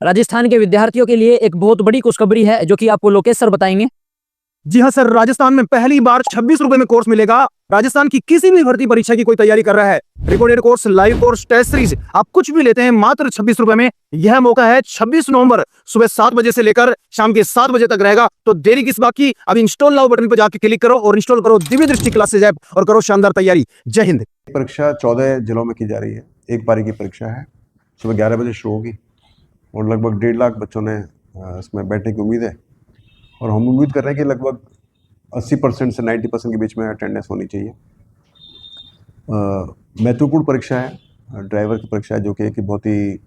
राजस्थान के विद्यार्थियों के लिए एक बहुत बड़ी खुशखबरी है जो कि आपको लोकेश सर बताएंगे। जी हाँ सर, राजस्थान में पहली बार 26 रुपए में कोर्स मिलेगा। राजस्थान की किसी भी भर्ती परीक्षा की कोई तैयारी कर रहा है, recorded course, live course, test series, आप कुछ भी लेते हैं मात्र 26 रुपए में। यह मौका है 26 नवंबर सुबह 7 बजे से लेकर शाम के 7 बजे तक रहेगा। तो देरी किस बात की, अब इंस्टॉल नाउ बटन पर जाकर क्लिक करो और इंस्टॉल करो दिव्य दृष्टि क्लासेज ऐप और करो शानदार तैयारी। जय हिंद। परीक्षा 14 जिलों में की जा रही है। एक पारी की परीक्षा है, सुबह 11 बजे शुरू होगी और लगभग 1.5 लाख बच्चों ने इसमें बैठने की उम्मीद है। और हम उम्मीद कर रहे हैं कि लगभग 80% से 90% के बीच में अटेंडेंस होनी चाहिए। महत्वपूर्ण परीक्षा है, ड्राइवर की परीक्षा है, जो कि एक बहुत ही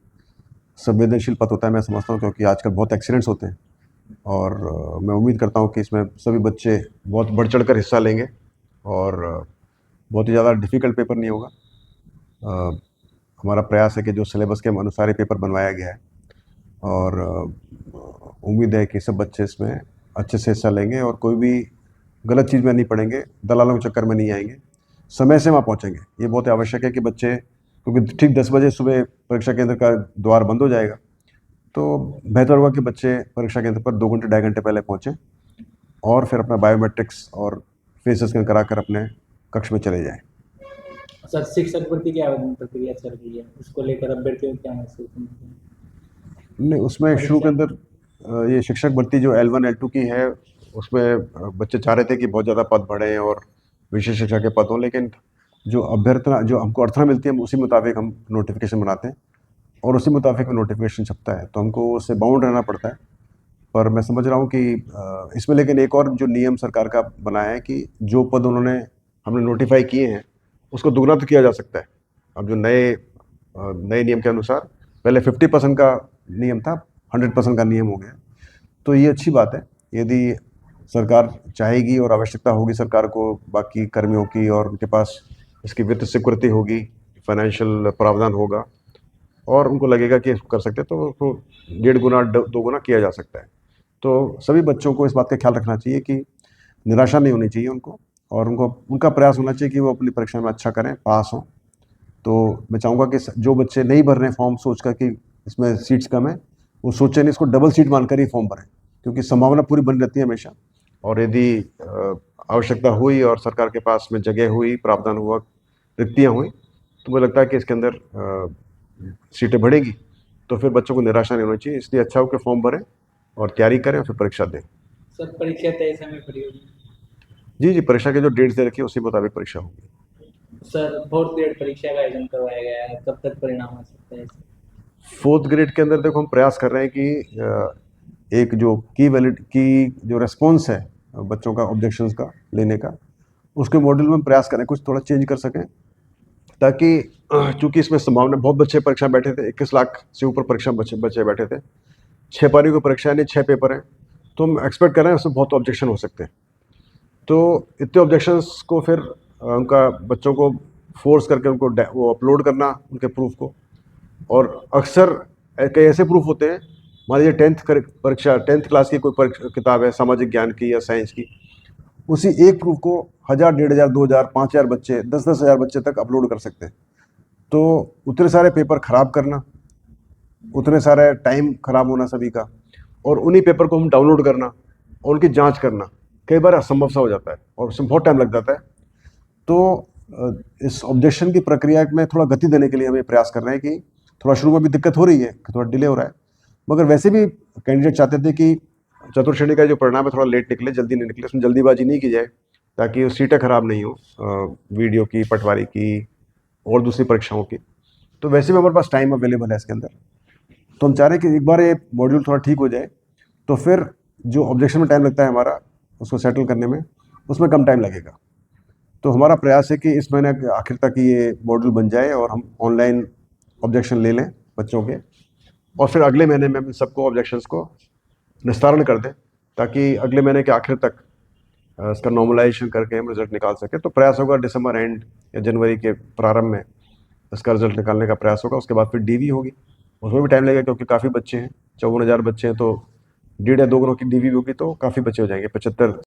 संवेदनशील पद होता है, मैं समझता हूँ, क्योंकि आजकल बहुत एक्सीडेंट्स होते हैं। और मैं उम्मीद करता हूँ कि इसमें सभी बच्चे बहुत बढ़ चढ़ कर हिस्सा लेंगे और बहुत ही ज़्यादा डिफ़िकल्ट पेपर नहीं होगा। हमारा प्रयास है कि जो सिलेबस के अनुसार ही पेपर बनवाया गया है और उम्मीद है कि सब बच्चे इसमें अच्छे से हिस्सा लेंगे और कोई भी गलत चीज़ में नहीं पड़ेंगे, दलालों के चक्कर में नहीं आएंगे, समय से वहाँ पहुँचेंगे। ये बहुत आवश्यक है कि बच्चे, क्योंकि ठीक 10 बजे सुबह परीक्षा केंद्र का द्वार बंद हो जाएगा, तो बेहतर होगा कि बच्चे परीक्षा केंद्र पर 2 घंटे 2.5 घंटे पहले पहुँचें और फिर अपना बायोमेट्रिक्स और फेस स्कैन करा कर अपने कक्ष में चले जाएँ। सर, शिक्षक भर्ती की आवेदन प्रक्रिया चल रही है, उसको लेकर अभ्यर्थियों क्या महसूस होता है? नहीं, उसमें शुरू के अंदर ये शिक्षक भर्ती जो L1 L2 की है, उसमें बच्चे चाह रहे थे कि बहुत ज़्यादा पद बढ़ें और विशेष शिक्षा के पद हों, लेकिन जो अभ्यर्थना, जो हमको अर्थना मिलती है, उसी मुताबिक हम नोटिफिकेशन बनाते हैं और उसी मुताबिक नोटिफिकेशन छपता है, तो हमको उससे बाउंड रहना पड़ता है। पर मैं समझ रहा हूँ कि इसमें लेकिन एक और जो नियम सरकार का बनाया है कि जो पद हमने नोटिफाई किए हैं, उसको दुगना तो किया जा सकता है। अब जो नए नियम के अनुसार पहले 50% का नियम था, 100% का नियम हो गया। तो ये अच्छी बात है। यदि सरकार चाहेगी और आवश्यकता होगी सरकार को, बाकी कर्मियों की, और उनके पास इसकी वित्त सिक्योरिटी होगी, फाइनेंशियल प्रावधान होगा और उनको लगेगा कि इसको कर सकते हैं, तो उसको 1.5 गुना 2 गुना किया जा सकता है। तो सभी बच्चों को इस बात का ख्याल रखना चाहिए कि निराशा नहीं होनी चाहिए उनको, और उनका प्रयास होना चाहिए कि वो अपनी परीक्षा में अच्छा करें, पास हों। तो मैं चाहूँगा कि जो बच्चे नहीं भर रहे हैं फॉर्म सोच कर कि इसमें सीट्स कम है, वो सोचें नहीं, इसको डबल सीट मानकर ही फॉर्म भरें, क्योंकि संभावना पूरी बनी रहती है हमेशा। और यदि आवश्यकता हुई और सरकार के पास में जगह हुई, प्रावधान हुआ, रिक्तियाँ हुई, तो मुझे लगता है कि इसके अंदर सीटें बढ़ेगी, तो फिर बच्चों को निराशा नहीं होनी चाहिए। इसलिए अच्छा हो कि फॉर्म भरें और तैयारी करें और फिर परीक्षा दें। सर, परीक्षा तय समय पर ही होगी? जी, परीक्षा की जो डेट्स दे रखी है उसी मुताबिक परीक्षा होगी। सर, 4th ग्रेड परीक्षा का आयोजन करवाया गया है, कब तक परिणाम आ सकता है? 4th ग्रेड के अंदर देखो, हम प्रयास कर रहे हैं कि एक जो की जो रेस्पॉन्स है बच्चों का ऑब्जेक्शंस का लेने का, उसके मॉड्यूल में हम प्रयास करें कुछ थोड़ा चेंज कर सकें, ताकि चूँकि इसमें संभावना, बहुत बच्चे परीक्षा बैठे थे, 21 लाख से ऊपर परीक्षा बच्चे बैठे थे, 6 पारियों की परीक्षा यानी 6 पेपर हैं, तो हम एक्सपेक्ट कर रहे हैं उसमें बहुत ऑब्जेक्शन हो सकते हैं। तो इतने ऑब्जेक्शंस को फिर उनका बच्चों को फोर्स करके उनको वो अपलोड करना उनके प्रूफ को, और अक्सर कई ऐसे प्रूफ होते हैं, मान लीजिए 10th क्लास की कोई किताब है सामाजिक ज्ञान की या साइंस की, उसी एक प्रूफ को 1000, 1500, 2000, 5000 बच्चे, 10-10 हज़ार बच्चे तक अपलोड कर सकते हैं। तो उतने सारे पेपर ख़राब करना, उतने सारे टाइम ख़राब होना सभी का, और उन्हीं पेपर को हम डाउनलोड करना और उनकी जांच करना कई बार असंभव सा हो जाता है और उसमें बहुत टाइम लग जाता है। तो इस ऑब्जेक्शन की प्रक्रिया में थोड़ा गति देने के लिए हम ये प्रयास कर रहे हैं कि थोड़ा शुरू में भी दिक्कत हो रही है कि थोड़ा डिले हो रहा है, मगर वैसे भी कैंडिडेट चाहते थे कि चतुर्थ श्रेणी का जो परिणाम है थोड़ा लेट निकले, जल्दी नहीं निकले, उसमें जल्दीबाजी नहीं की जाए ताकि सीटें खराब नहीं हो, वीडियो की, पटवारी की और दूसरी परीक्षाओं की। तो वैसे भी हमारे पास टाइम अवेलेबल है इसके अंदर, तो हम चाह रहे हैं कि एक बार ये मॉड्यूल थोड़ा ठीक हो जाए, तो फिर जो ऑब्जेक्शन में टाइम लगता है हमारा उसको सेटल करने में, उसमें कम टाइम लगेगा। तो हमारा प्रयास है कि इस महीने के आखिर तक ये मॉड्यूल बन जाए और हम ऑनलाइन ऑब्जेक्शन ले लें बच्चों के, और फिर अगले महीने में हम सबको ऑब्जेक्शंस को निस्तारण कर दें, ताकि अगले महीने के आखिर तक इसका नॉर्मलाइजेशन करके हम रिजल्ट निकाल सकें। तो प्रयास होगा दिसंबर एंड या जनवरी के प्रारंभ में इसका रिजल्ट निकालने का प्रयास होगा। उसके बाद फिर DV होगी, उसमें भी टाइम लगेगा क्योंकि काफ़ी बच्चे हैं, 54,000 बच्चे हैं, तो 1.5 या 2 गुना की DV होगी तो काफ़ी बच्चे हो जाएंगे, 75